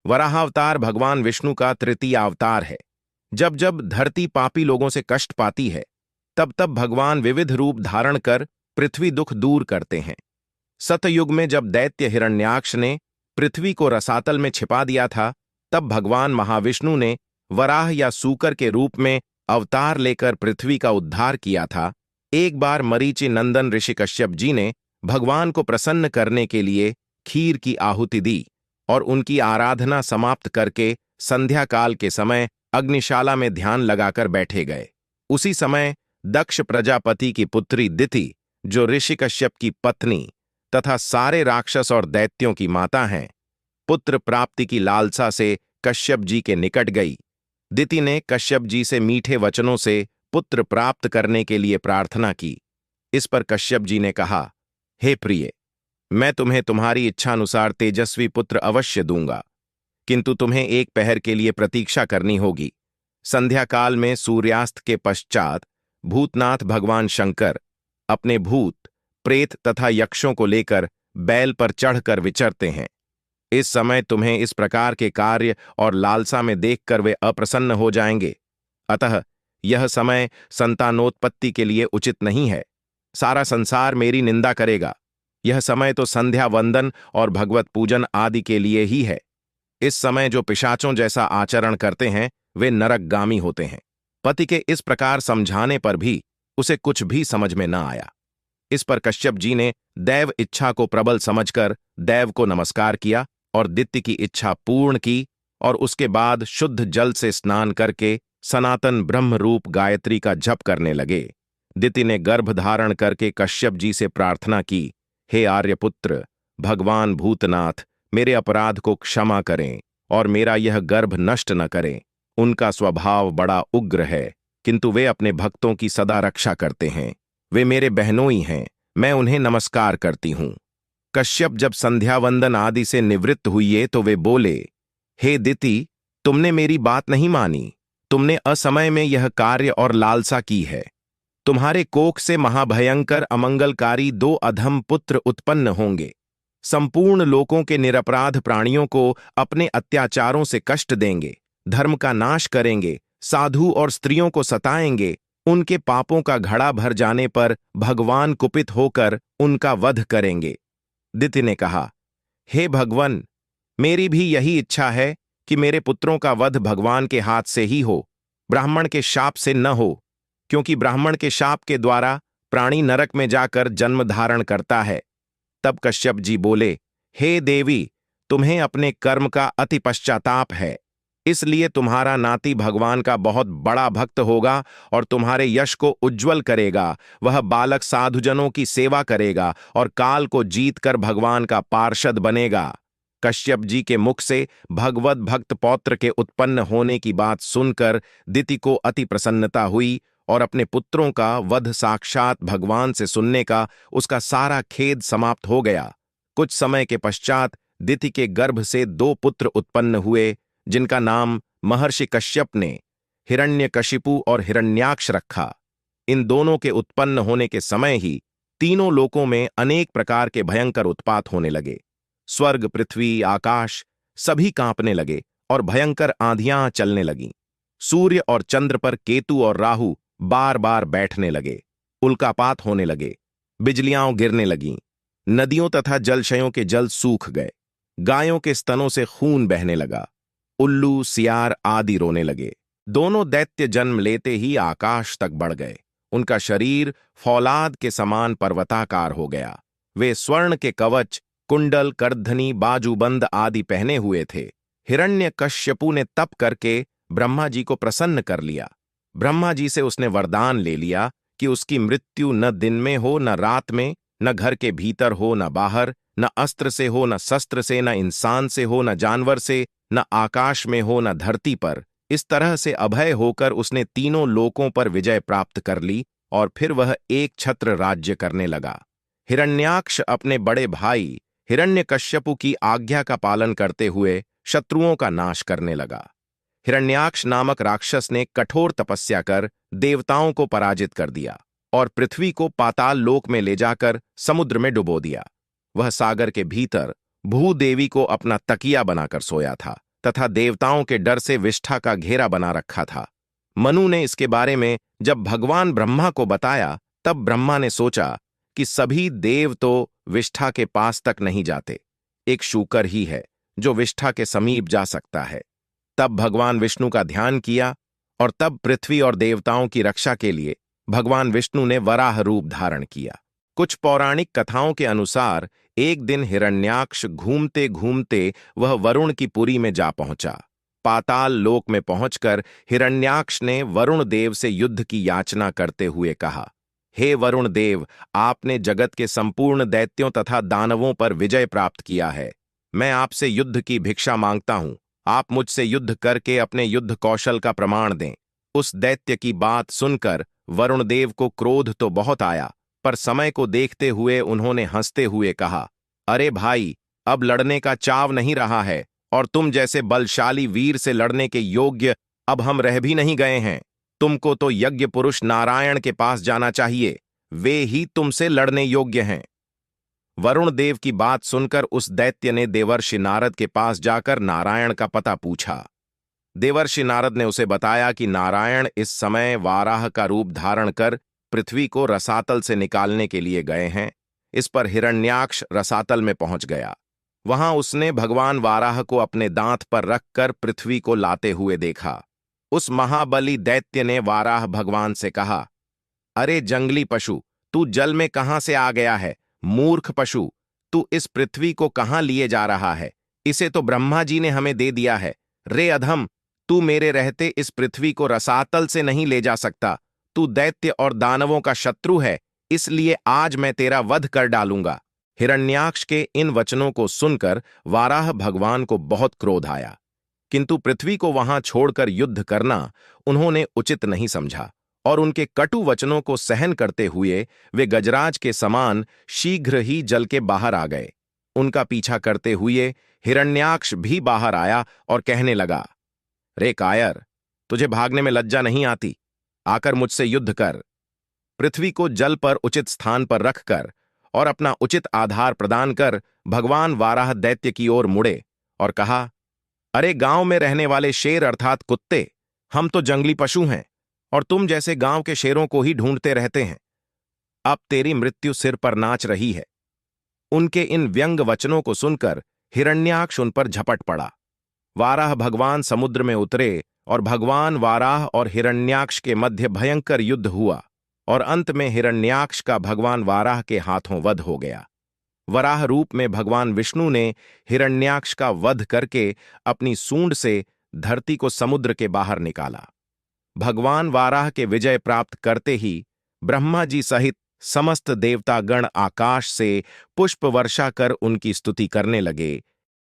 वराहावतार भगवान विष्णु का तृतीय अवतार है। जब जब धरती पापी लोगों से कष्ट पाती है, तब तब भगवान विविध रूप धारण कर पृथ्वी दुख दूर करते हैं। सतयुग में जब दैत्य हिरण्याक्ष ने पृथ्वी को रसातल में छिपा दिया था, तब भगवान महाविष्णु ने वराह या सूकर के रूप में अवतार लेकर पृथ्वी का उद्धार किया था। एक बार मरीचि नंदन ऋषि कश्यप जी ने भगवान को प्रसन्न करने के लिए खीर की आहुति दी और उनकी आराधना समाप्त करके संध्या काल के समय अग्निशाला में ध्यान लगाकर बैठे गए। उसी समय दक्ष प्रजापति की पुत्री दिति, जो ऋषि कश्यप की पत्नी तथा सारे राक्षस और दैत्यों की माता हैं, पुत्र प्राप्ति की लालसा से कश्यप जी के निकट गई। दिति ने कश्यप जी से मीठे वचनों से पुत्र प्राप्त करने के लिए प्रार्थना की। इस पर कश्यप जी ने कहा, हे प्रिय, मैं तुम्हें तुम्हारी इच्छानुसार तेजस्वी पुत्र अवश्य दूंगा, किंतु तुम्हें एक पहर के लिए प्रतीक्षा करनी होगी। संध्या काल में सूर्यास्त के पश्चात भूतनाथ भगवान शंकर अपने भूत, प्रेत तथा यक्षों को लेकर बैल पर चढ़कर विचरते हैं। इस समय तुम्हें इस प्रकार के कार्य और लालसा में देखकर वे अप्रसन्न हो जाएंगे। अतः यह समय संतानोत्पत्ति के लिए उचित नहीं है। सारा संसार मेरी निंदा करेगा। यह समय तो संध्या वंदन और भगवत पूजन आदि के लिए ही है। इस समय जो पिशाचों जैसा आचरण करते हैं, वे नरकगामी होते हैं। पति के इस प्रकार समझाने पर भी उसे कुछ भी समझ में न आया। इस पर कश्यप जी ने दैव इच्छा को प्रबल समझकर दैव को नमस्कार किया और दित्य की इच्छा पूर्ण की, और उसके बाद शुद्ध जल से स्नान करके सनातन ब्रह्म रूप गायत्री का जप करने लगे। दिति ने गर्भ धारण करके कश्यप जी से प्रार्थना की, हे आर्यपुत्र, भगवान भूतनाथ, मेरे अपराध को क्षमा करें और मेरा यह गर्भ नष्ट न करें। उनका स्वभाव बड़ा उग्र है, किंतु वे अपने भक्तों की सदा रक्षा करते हैं। वे मेरे बहनोई हैं, मैं उन्हें नमस्कार करती हूं। कश्यप जब संध्या वंदन आदि से निवृत्त हुए तो वे बोले, हे दिति, तुमने मेरी बात नहीं मानी। तुमने असमय में यह कार्य और लालसा की है। तुम्हारे कोख से महाभयंकर अमंगलकारी 2 अधम पुत्र उत्पन्न होंगे। संपूर्ण लोकों के निरपराध प्राणियों को अपने अत्याचारों से कष्ट देंगे, धर्म का नाश करेंगे, साधु और स्त्रियों को सताएंगे। उनके पापों का घड़ा भर जाने पर भगवान कुपित होकर उनका वध करेंगे। दिति ने कहा, हे भगवन, मेरी भी यही इच्छा है कि मेरे पुत्रों का वध भगवान के हाथ से ही हो, ब्राह्मण के शाप से न हो, क्योंकि ब्राह्मण के शाप के द्वारा प्राणी नरक में जाकर जन्म धारण करता है। तब कश्यप जी बोले, हे देवी, तुम्हें अपने कर्म का अति पश्चाताप है, इसलिए तुम्हारा नाती भगवान का बहुत बड़ा भक्त होगा और तुम्हारे यश को उज्जवल करेगा। वह बालक साधुजनों की सेवा करेगा और काल को जीतकर भगवान का पार्षद बनेगा। कश्यप जी के मुख से भगवत भक्त पौत्र के उत्पन्न होने की बात सुनकर दिति को अति प्रसन्नता हुई और अपने पुत्रों का वध साक्षात भगवान से सुनने का उसका सारा खेद समाप्त हो गया। कुछ समय के पश्चात दिति के गर्भ से 2 पुत्र उत्पन्न हुए, जिनका नाम महर्षि कश्यप ने हिरण्यकशिपु और हिरण्याक्ष रखा। इन दोनों के उत्पन्न होने के समय ही तीनों लोकों में अनेक प्रकार के भयंकर उत्पात होने लगे। स्वर्ग, पृथ्वी, आकाश सभी कांपने लगे और भयंकर आंधियां चलने लगीं। सूर्य और चंद्र पर केतु और राहु बार बार बैठने लगे, उल्कापात होने लगे, बिजलियां गिरने लगीं, नदियों तथा जलशयों के जल सूख गए, गायों के स्तनों से खून बहने लगा, उल्लू, सियार आदि रोने लगे। दोनों दैत्य जन्म लेते ही आकाश तक बढ़ गए। उनका शरीर फौलाद के समान पर्वताकार हो गया। वे स्वर्ण के कवच, कुंडल, करधनी, बाजूबंद आदि पहने हुए थे। हिरण्यकश्यपु ने तप करके ब्रह्मा जी को प्रसन्न कर लिया। ब्रह्मा जी से उसने वरदान ले लिया कि उसकी मृत्यु न दिन में हो न रात में, न घर के भीतर हो न बाहर, न अस्त्र से हो न शस्त्र से, न इंसान से हो न जानवर से, न आकाश में हो न धरती पर। इस तरह से अभय होकर उसने तीनों लोकों पर विजय प्राप्त कर ली और फिर वह एक छत्र राज्य करने लगा। हिरण्याक्ष अपने बड़े भाई हिरण्यकश्यपु की आज्ञा का पालन करते हुए शत्रुओं का नाश करने लगा। हिरण्याक्ष नामक राक्षस ने कठोर तपस्या कर देवताओं को पराजित कर दिया और पृथ्वी को पाताल लोक में ले जाकर समुद्र में डुबो दिया। वह सागर के भीतर भूदेवी को अपना तकिया बनाकर सोया था। तथा देवताओं के डर से विष्ठा का घेरा बना रखा था। मनु ने इसके बारे में जब भगवान ब्रह्मा को बताया, तब ब्रह्मा ने सोचा कि सभी देव तो विष्ठा के पास तक नहीं जाते, एक शूकर ही है जो विष्ठा के समीप जा सकता है। तब भगवान विष्णु का ध्यान किया और तब पृथ्वी और देवताओं की रक्षा के लिए भगवान विष्णु ने वराह रूप धारण किया। कुछ पौराणिक कथाओं के अनुसार एक दिन हिरण्याक्ष घूमते घूमते वह वरुण की पुरी में जा पहुंचा। पाताल लोक में पहुंचकर हिरण्याक्ष ने वरुण देव से युद्ध की याचना करते हुए कहा, हे वरुण देव, आपने जगत के संपूर्ण दैत्यों तथा दानवों पर विजय प्राप्त किया है। मैं आपसे युद्ध की भिक्षा मांगता हूं। आप मुझसे युद्ध करके अपने युद्ध कौशल का प्रमाण दें। उस दैत्य की बात सुनकर वरुण देव को क्रोध तो बहुत आया, पर समय को देखते हुए उन्होंने हंसते हुए कहा, अरे भाई, अब लड़ने का चाव नहीं रहा है और तुम जैसे बलशाली वीर से लड़ने के योग्य अब हम रह भी नहीं गए हैं। तुमको तो यज्ञ पुरुष नारायण के पास जाना चाहिए, वे ही तुमसे लड़ने योग्य हैं। वरुण देव की बात सुनकर उस दैत्य ने देवर्षि नारद के पास जाकर नारायण का पता पूछा। देवर्षि नारद ने उसे बताया कि नारायण इस समय वाराह का रूप धारण कर पृथ्वी को रसातल से निकालने के लिए गए हैं। इस पर हिरण्याक्ष रसातल में पहुंच गया। वहां उसने भगवान वाराह को अपने दांत पर रखकर पृथ्वी को लाते हुए देखा। उस महाबली दैत्य ने वाराह भगवान से कहा, अरे जंगली पशु, तू जल में कहां से आ गया है? मूर्ख पशु, तू इस पृथ्वी को कहां लिए जा रहा है? इसे तो ब्रह्मा जी ने हमें दे दिया है। रे अधम, तू मेरे रहते इस पृथ्वी को रसातल से नहीं ले जा सकता। तू दैत्य और दानवों का शत्रु है, इसलिए आज मैं तेरा वध कर डालूंगा। हिरण्याक्ष के इन वचनों को सुनकर वाराह भगवान को बहुत क्रोध आया, किंतु पृथ्वी को वहां छोड़कर युद्ध करना उन्होंने उचित नहीं समझा और उनके कटु वचनों को सहन करते हुए वे गजराज के समान शीघ्र ही जल के बाहर आ गए। उनका पीछा करते हुए हिरण्याक्ष भी बाहर आया और कहने लगा, रे कायर, तुझे भागने में लज्जा नहीं आती? आकर मुझसे युद्ध कर। पृथ्वी को जल पर उचित स्थान पर रखकर और अपना उचित आधार प्रदान कर भगवान वाराह दैत्य की ओर मुड़े और कहा, अरे गांव में रहने वाले शेर अर्थात कुत्ते, हम तो जंगली पशु हैं और तुम जैसे गांव के शेरों को ही ढूंढते रहते हैं। अब तेरी मृत्यु सिर पर नाच रही है। उनके इन व्यंग वचनों को सुनकर हिरण्याक्ष उन पर झपट पड़ा। वाराह भगवान समुद्र में उतरे और भगवान वाराह और हिरण्याक्ष के मध्य भयंकर युद्ध हुआ और अंत में हिरण्याक्ष का भगवान वाराह के हाथों वध हो गया। वराह रूप में भगवान विष्णु ने हिरण्याक्ष का वध करके अपनी सूंड से धरती को समुद्र के बाहर निकाला। भगवान वाराह के विजय प्राप्त करते ही ब्रह्मा जी सहित समस्त देवतागण आकाश से पुष्प वर्षा कर उनकी स्तुति करने लगे